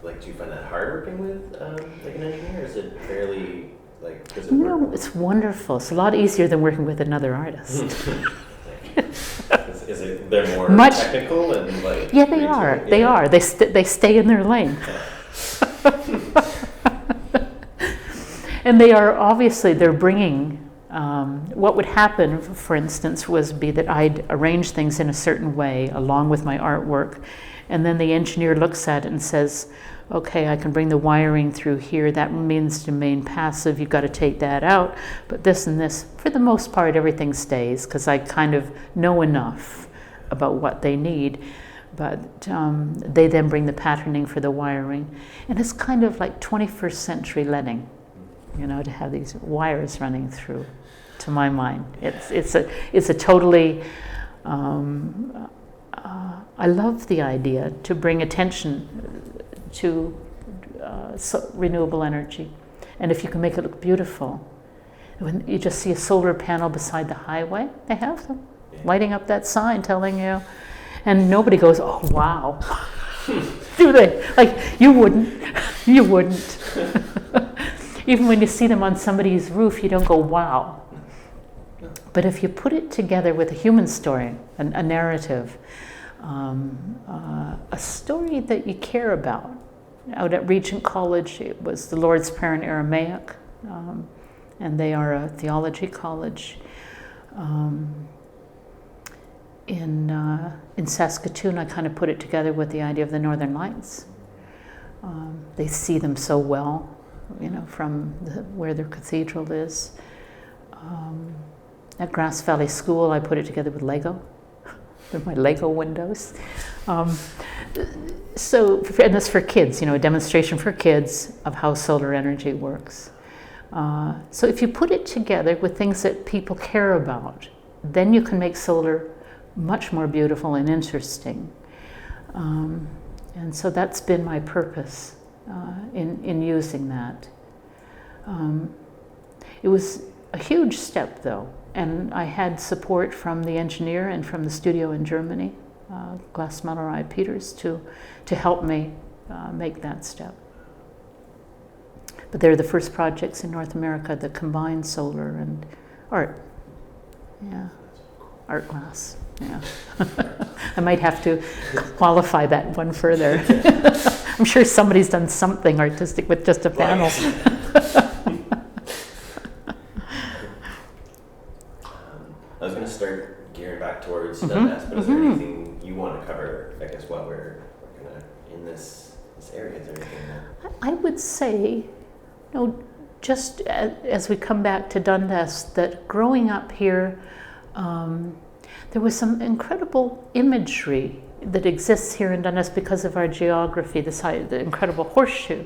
Like, do you find that hard working with like an engineer? Or is it fairly does it work? No, it's wonderful. It's a lot easier than working with another artist. Is it? They're more technical and like. Yeah, they are. Yeah. They are. They stay in their lane. And they are obviously, they're bringing, what would happen, for instance, be that I'd arrange things in a certain way along with my artwork, and then the engineer looks at it and says, okay, I can bring the wiring through here, that means to main passive, you've got to take that out, but this and this, for the most part, everything stays, because I kind of know enough about what they need. But they then bring the patterning for the wiring. And it's kind of like 21st century leading, to have these wires running through, to my mind. It's a totally, I love the idea to bring attention to renewable energy. And if you can make it look beautiful, when you just see a solar panel beside the highway, they have them lighting up that sign telling you, and nobody goes, oh, wow. Do they? Like, you wouldn't. Even when you see them on somebody's roof, you don't go, wow. But if you put it together with a human story, a narrative, a story that you care about. Out at Regent College, it was the Lord's Prayer in Aramaic, and they are a theology college. In Saskatoon, I kind of put it together with the idea of the Northern Lights. They see them so well, from where their cathedral is. At Grass Valley School, I put it together with Lego. They're my Lego windows. And that's for kids, a demonstration for kids of how solar energy works. So if you put it together with things that people care about, then you can make solar much more beautiful and interesting. And so that's been my purpose in using that. It was a huge step, though, and I had support from the engineer and from the studio in Germany, Glassmalerei Peters, to help me make that step. But they're the first projects in North America that combine solar and art. Yeah, art glass. Yeah, I might have to qualify that one further. I'm sure somebody's done something artistic with just a panel. I was going to start gearing back towards Dundas, but is there anything you want to cover, I guess, while we're kind of in this area? Is there anything that... I would say, just as we come back to Dundas, that growing up here, there was some incredible imagery that exists here in Dundas because of our geography, the incredible horseshoe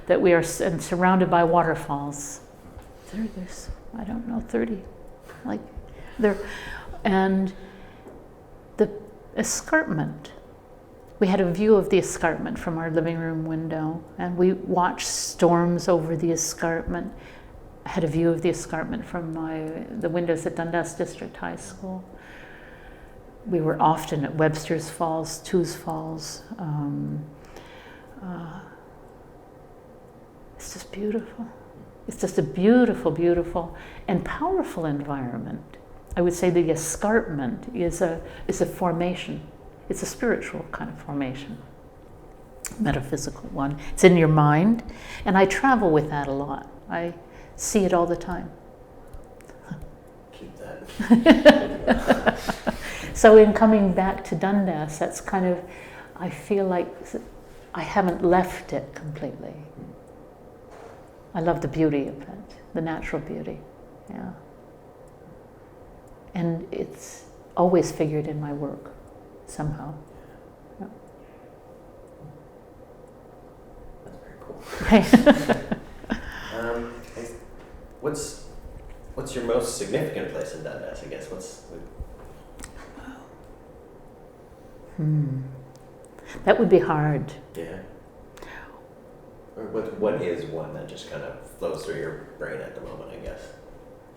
that we are surrounded by waterfalls. There's, I don't know, 30, like there, and the escarpment. We had a view of the escarpment from our living room window, and we watched storms over the escarpment. I had a view of the escarpment from the windows at Dundas District High School. We were often at Webster's Falls, Two's Falls. It's just beautiful. It's just a beautiful, beautiful and powerful environment. I would say the escarpment is a formation. It's a spiritual kind of formation, metaphysical one. It's in your mind, and I travel with that a lot. I see it all the time. Keep that. So in coming back to Dundas, that's kind of, I feel like I haven't left it completely. I love the beauty of it, the natural beauty, yeah. And it's always figured in my work, somehow. Yeah. That's very cool. What's your most significant place in Dundas, I guess? That would be hard. Yeah. Or what is one that just kind of flows through your brain at the moment, I guess?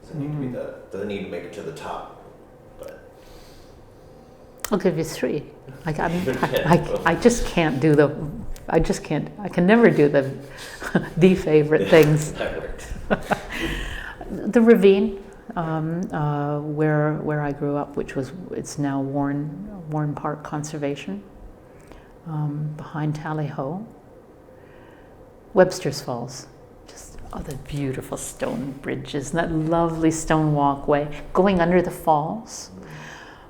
Doesn't need to make it to the top, but I'll give you three. I just can't do I can never do the favorite things. That worked. The ravine, where I grew up, it's now Warren Park Conservation, behind Tally Ho. Webster's Falls, just the beautiful stone bridges and that lovely stone walkway going under the falls,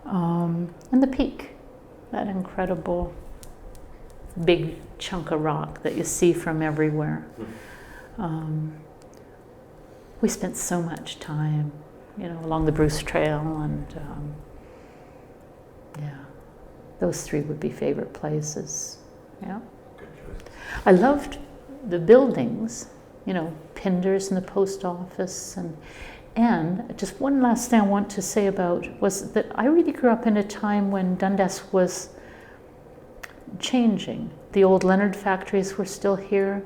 and the peak, that incredible big chunk of rock that you see from everywhere. We spent so much time, along the Bruce Trail, and those three would be favorite places. Yeah, Good choice. I loved the buildings, Pinder's and the post office, and just one last thing I want to say about was that I really grew up in a time when Dundas was changing. The old Leonard factories were still here,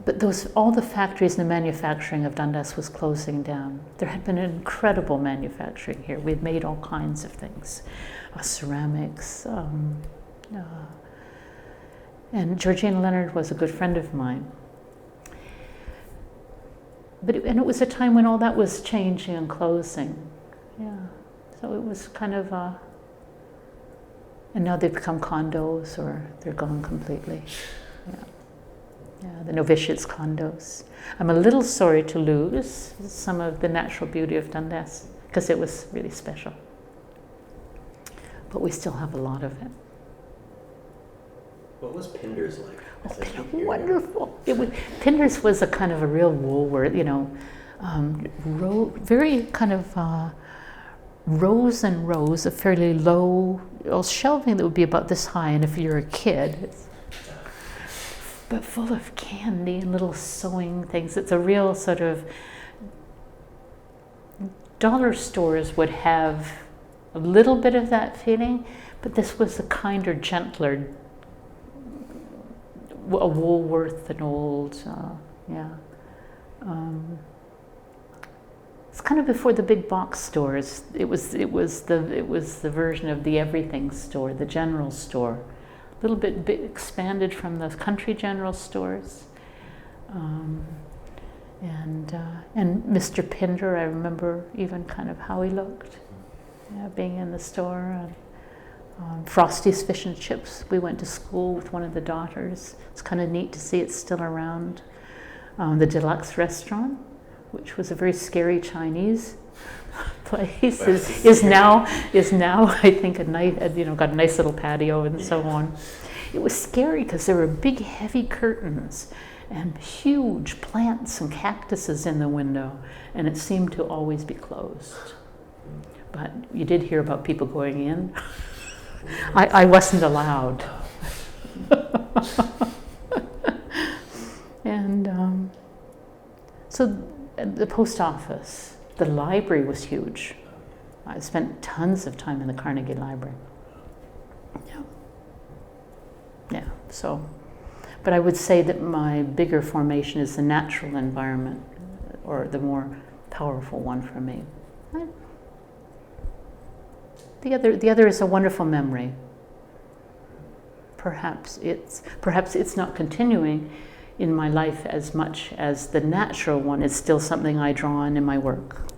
but all the factories and the manufacturing of Dundas was closing down. There had been incredible manufacturing here. We had made all kinds of things, ceramics, and Georgina Leonard was a good friend of mine. And it was a time when all that was changing and closing. Yeah. So it was kind of and now they've become condos or they're gone completely. Yeah. Yeah, the novitiates condos. I'm a little sorry to lose some of the natural beauty of Dundas because it was really special. But we still have a lot of it. What was Pinder's like? Wonderful. Pinder's was a kind of a real Woolworth, very kind of rows and rows of fairly low shelving that would be about this high, and if you're a kid, but full of candy and little sewing things. It's a real sort of, dollar stores would have a little bit of that feeling, but this was a kinder, gentler, a Woolworth, an old, it's kind of before the big box stores. It was the version of the everything store, the general store, a little bit expanded from the country general stores, and Mr. Pinder. I remember even kind of how he looked, being in the store. And, Frosty's Fish and Chips. We went to school with one of the daughters. It's kind of neat to see it's still around. The Deluxe Restaurant, which was a very scary Chinese place, is now I think got a nice little patio and so on. It was scary because there were big heavy curtains and huge plants and cactuses in the window, and it seemed to always be closed. But you did hear about people going in. I wasn't allowed. And so the post office, the library was huge. I spent tons of time in the Carnegie Library. Yeah, so, but I would say that my bigger formation is the natural environment, or the more powerful one for me. The other is a wonderful memory. perhaps it's not continuing in my life as much as the natural one. It's still something I draw on in my work.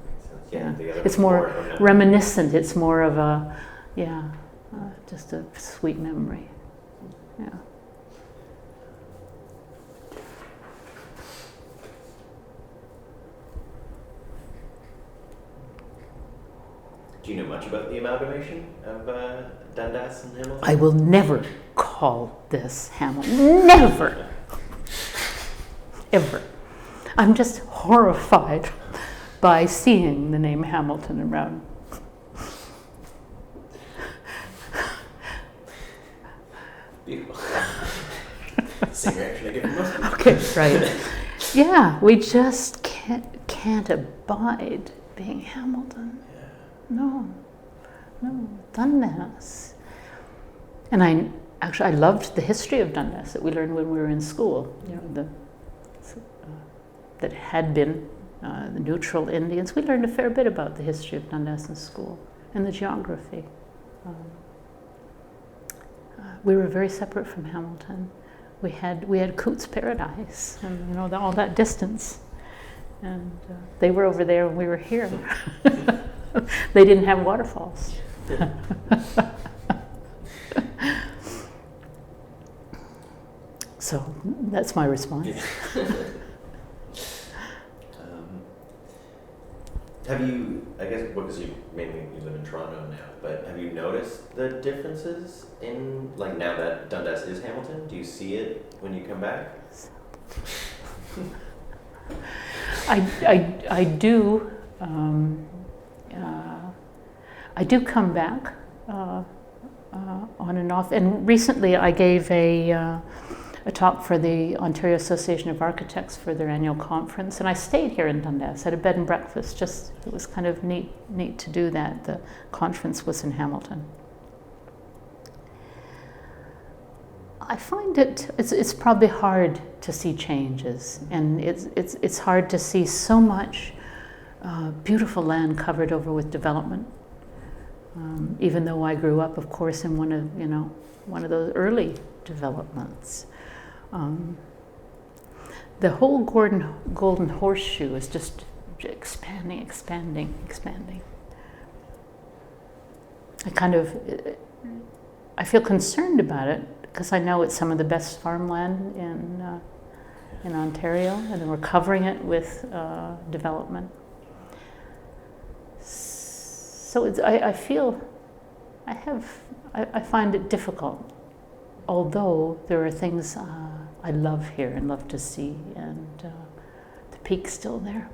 Yeah, it's more reminiscent. It's more of a, just a sweet memory. Yeah. Do you know much about the amalgamation of Dundas and Hamilton? I will never call this Hamilton. Never. Ever. I'm just horrified by seeing the name Hamilton around. Beautiful. Same reaction I get from most people. Okay, right. Yeah, we just can't abide being Hamilton. No, Dundas. And I loved the history of Dundas that we learned when we were in school. You know, that had been the neutral Indians. We learned a fair bit about the history of Dundas in school and the geography. We were very separate from Hamilton. We had Coote's Paradise, and all that distance, and they were over there and we were here. They didn't have waterfalls. So that's my response. Have you, I guess because you live in Toronto now, but have you noticed the differences in, like, now that Dundas is Hamilton? Do you see it when you come back? I do. I do come back on and off, and recently I gave a talk for the Ontario Association of Architects for their annual conference, and I stayed here in Dundas, had a bed and breakfast. It was kind of neat to do that. The conference was in Hamilton. I find it's probably hard to see changes, and it's hard to see so much beautiful land covered over with development. Even though I grew up, of course, in one of those early developments. The whole Golden Horseshoe is just expanding. I feel concerned about it because I know it's some of the best farmland in Ontario, and then we're covering it with development. So I find it difficult, although there are things I love here and love to see, and the peak's still there.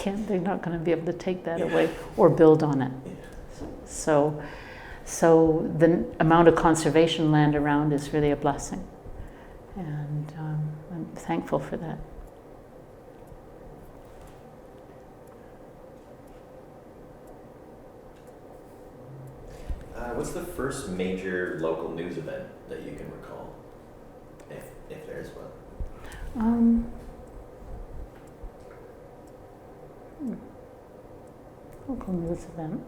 They're not going to be able to take that away or build on it. So the amount of conservation land around is really a blessing, and I'm thankful for that. What's the first major local news event that you can recall, if there is one? Local news event.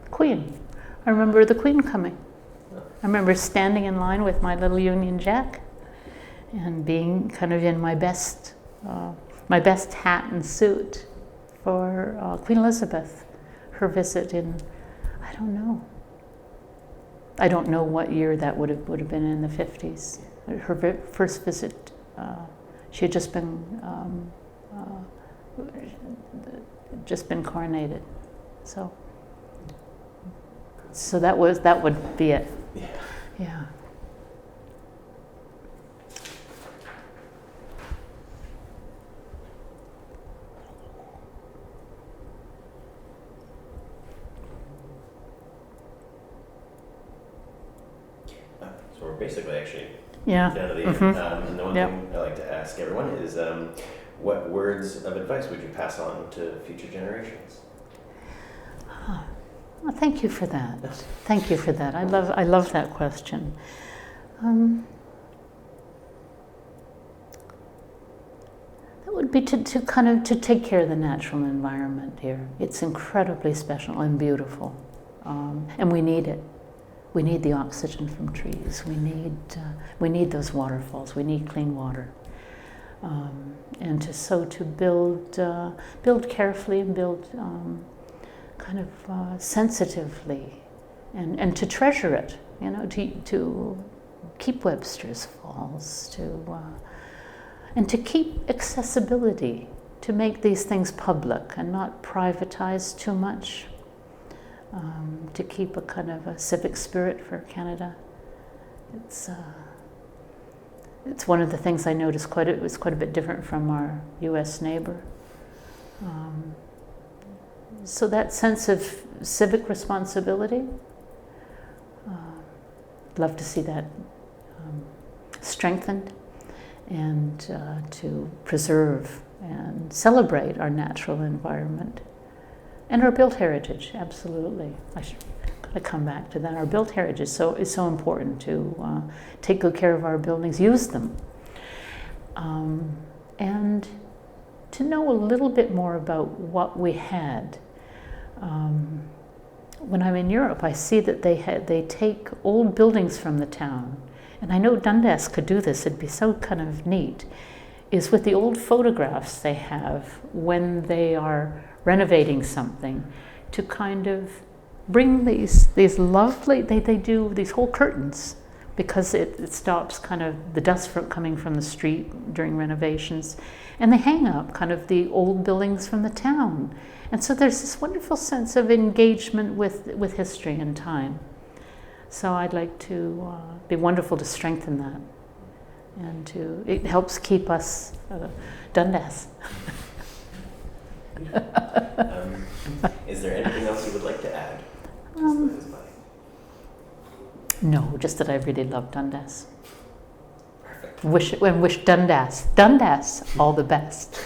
The Queen. I remember the Queen coming. I remember standing in line with my little Union Jack and being kind of in my best hat and suit for Queen Elizabeth, her visit in, I don't know what year that would have been, in the 50s. Her first visit, she had just been coronated, so that would be it. Yeah. So we're basically actually Yeah. down to the end. And the one thing I like to ask everyone is, what words of advice would you pass on to future generations? Well, thank you for that. Thank you for that. I love that question. That would would be to kind of to take care of the natural environment here. It's incredibly special and beautiful, and we need it. We need the oxygen from trees. We need those waterfalls. We need clean water, and to build carefully and build kind of sensitively, and to treasure it. You know, to keep Webster's Falls, and to keep accessibility, to make these things public and not privatize too much, to keep a kind of a civic spirit for Canada. It's one of the things I noticed it was quite a bit different from our U.S. neighbor. So that sense of civic responsibility, love to see that strengthened, and to preserve and celebrate our natural environment and our built heritage. Absolutely, I should come back to that. Our built heritage is so important to take good care of our buildings, use them, and to know a little bit more about what we had. When I'm in Europe, I see that they take old buildings from the town, and I know Dundas could do this. It'd be so kind of neat. Is with the old photographs they have when they are renovating something, to kind of bring these lovely. They do these whole curtains because it stops kind of the dust coming from the street during renovations, and they hang up kind of the old buildings from the town. And so there's this wonderful sense of engagement with history and time. So I'd like to be wonderful to strengthen that, and it helps keep us Dundas. Is there anything else you would like to add? No, just that I really love Dundas. Perfect. Wish Dundas all the best.